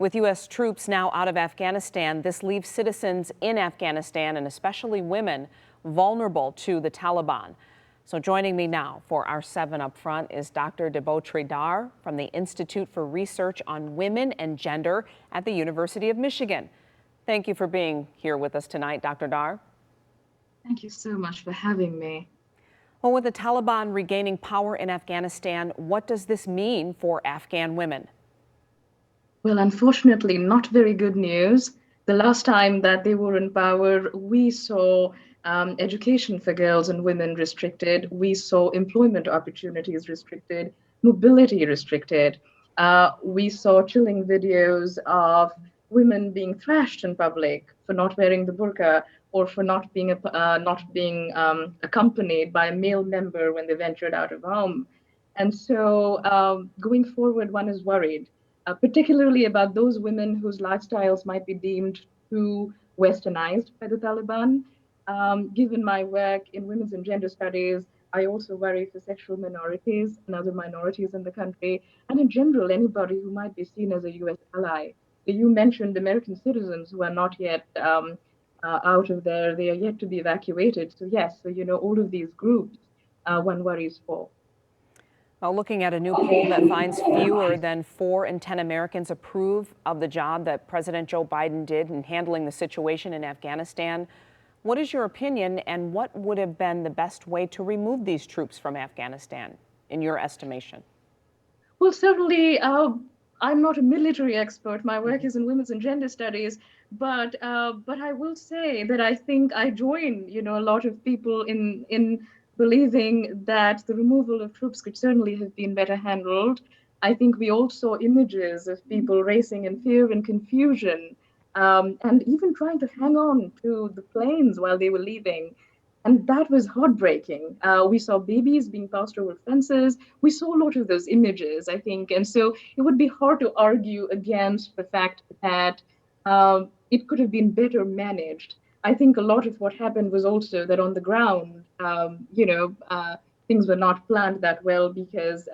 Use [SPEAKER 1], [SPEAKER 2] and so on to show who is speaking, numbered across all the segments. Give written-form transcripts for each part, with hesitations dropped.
[SPEAKER 1] With U.S. troops now out of Afghanistan, this leaves citizens in Afghanistan, and especially women, vulnerable to the Taliban. So joining me now for our 7 Up Front is Dr. Debotri Dar from the Institute for Research on Women and Gender at the University of Michigan. Thank you for being here with us tonight, Dr. Dar.
[SPEAKER 2] Thank you so much for having me.
[SPEAKER 1] Well, with the Taliban regaining power in Afghanistan, what does this mean for Afghan women?
[SPEAKER 2] Well, unfortunately, not very good news. The last time that they were in power, we saw education for girls and women restricted. We saw employment opportunities restricted, mobility restricted. We saw chilling videos of women being thrashed in public for not wearing the burqa or for not being accompanied by a male member when they ventured out of home. And so going forward, one is worried particularly about those women whose lifestyles might be deemed too westernized by the Taliban. Given my work in women's and gender studies, I also worry for sexual minorities and other minorities in the country, and in general, anybody who might be seen as a US ally. So you mentioned American citizens who are not yet out of there, they are yet to be evacuated. So, yes, so all of these groups one worries for.
[SPEAKER 1] Well, looking at a new poll that finds fewer than 4 in 10 Americans approve of the job that President Joe Biden did in handling the situation in Afghanistan, what is your opinion, and what would have been the best way to remove these troops from Afghanistan, in your estimation?
[SPEAKER 2] Well, certainly, I'm not a military expert. My work is in women's and gender studies, but I will say that I think I join, a lot of people in believing that the removal of troops could certainly have been better handled. I think we all saw images of people racing in fear and confusion, and even trying to hang on to the planes while they were leaving. And that was heartbreaking. We saw babies being passed over fences. We saw a lot of those images, I think. And so it would be hard to argue against the fact that it could have been better managed. I think a lot of what happened was also that on the ground, things were not planned that well because,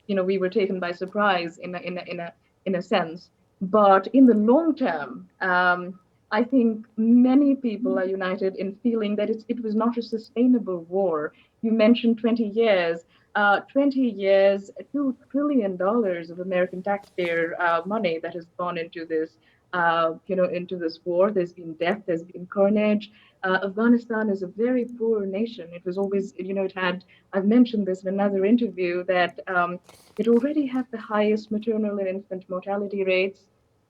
[SPEAKER 2] we were taken by surprise in a sense. But in the long term, I think many people are united in feeling that it was not a sustainable war. You mentioned 20 years. 20 years, $2 trillion of American taxpayer money that has gone into this, into this war. There's been death, there's been carnage. Afghanistan is a very poor nation. It was always, I've mentioned this in another interview, that it already had the highest maternal and infant mortality rates.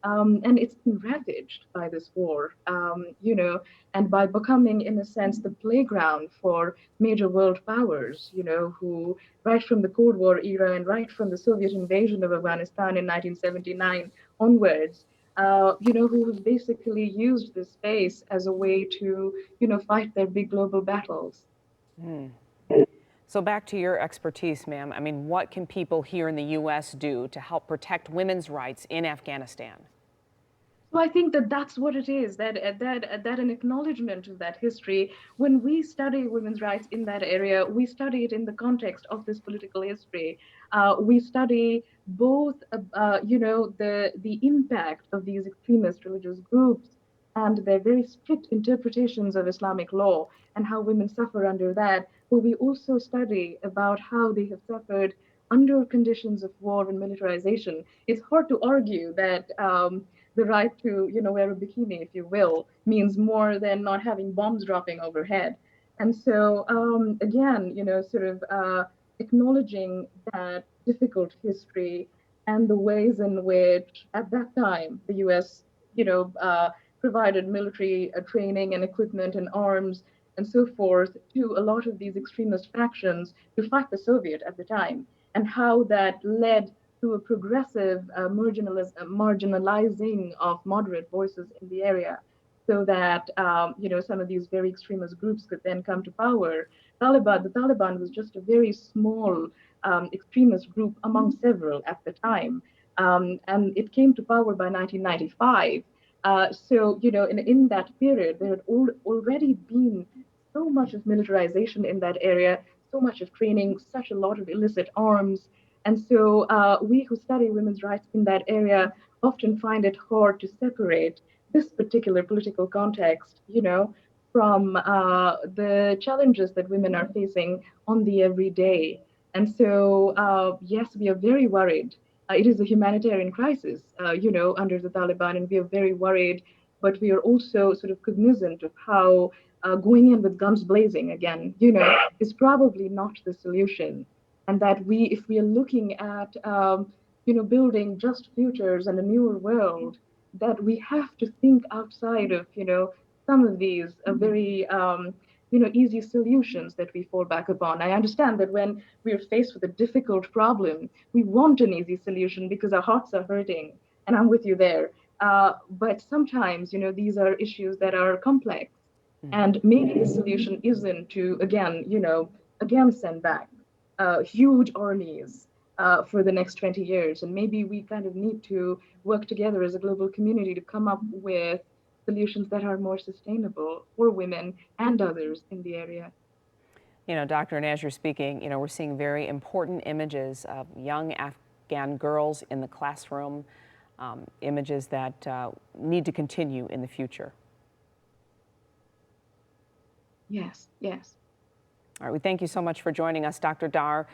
[SPEAKER 2] And it's been ravaged by this war, and by becoming, in a sense, the playground for major world powers, who, right from the Cold War era and right from the Soviet invasion of Afghanistan in 1979 onwards, who have basically used this space as a way to, fight their big global battles.
[SPEAKER 1] Mm. So back to your expertise, ma'am. I mean, what can people here in the U.S. do to help protect women's rights in Afghanistan?
[SPEAKER 2] So I think that that's what it is, that an acknowledgement of that history. When we study women's rights in that area, we study it in the context of this political history. We study both, the impact of these extremist religious groups and their very strict interpretations of Islamic law and how women suffer under that. But we also study about how they have suffered under conditions of war and militarization. It's hard to argue that. The right to, wear a bikini, if you will, means more than not having bombs dropping overhead. And so, again, sort of acknowledging that difficult history and the ways in which, at that time, the U.S., provided military training and equipment and arms and so forth to a lot of these extremist factions to fight the Soviet at the time, and how that led to a progressive marginalizing of moderate voices in the area, so that some of these very extremist groups could then come to power. The Taliban was just a very small extremist group among several at the time, and it came to power by 1995. So in that period, there had already been so much of militarization in that area, so much of training, such a lot of illicit arms, And so we who study women's rights in that area often find it hard to separate this particular political context, from the challenges that women are facing on the everyday. And so, yes, we are very worried. It is a humanitarian crisis, under the Taliban, and we are very worried. But we are also sort of cognizant of how going in with guns blazing again, is probably not the solution. And that if we are looking at, building just futures and a newer world, that we have to think outside of, some of these very easy solutions that we fall back upon. I understand that when we are faced with a difficult problem, we want an easy solution because our hearts are hurting, and I'm with you there. But sometimes, these are issues that are complex, and maybe the solution isn't to again send back huge armies for the next 20 years. And maybe we kind of need to work together as a global community to come up with solutions that are more sustainable for women and others in the area.
[SPEAKER 1] Doctor, and as you're speaking, we're seeing very important images of young Afghan girls in the classroom, images that need to continue in the future.
[SPEAKER 2] Yes, yes.
[SPEAKER 1] All right, we thank you so much for joining us, Dr. Dar.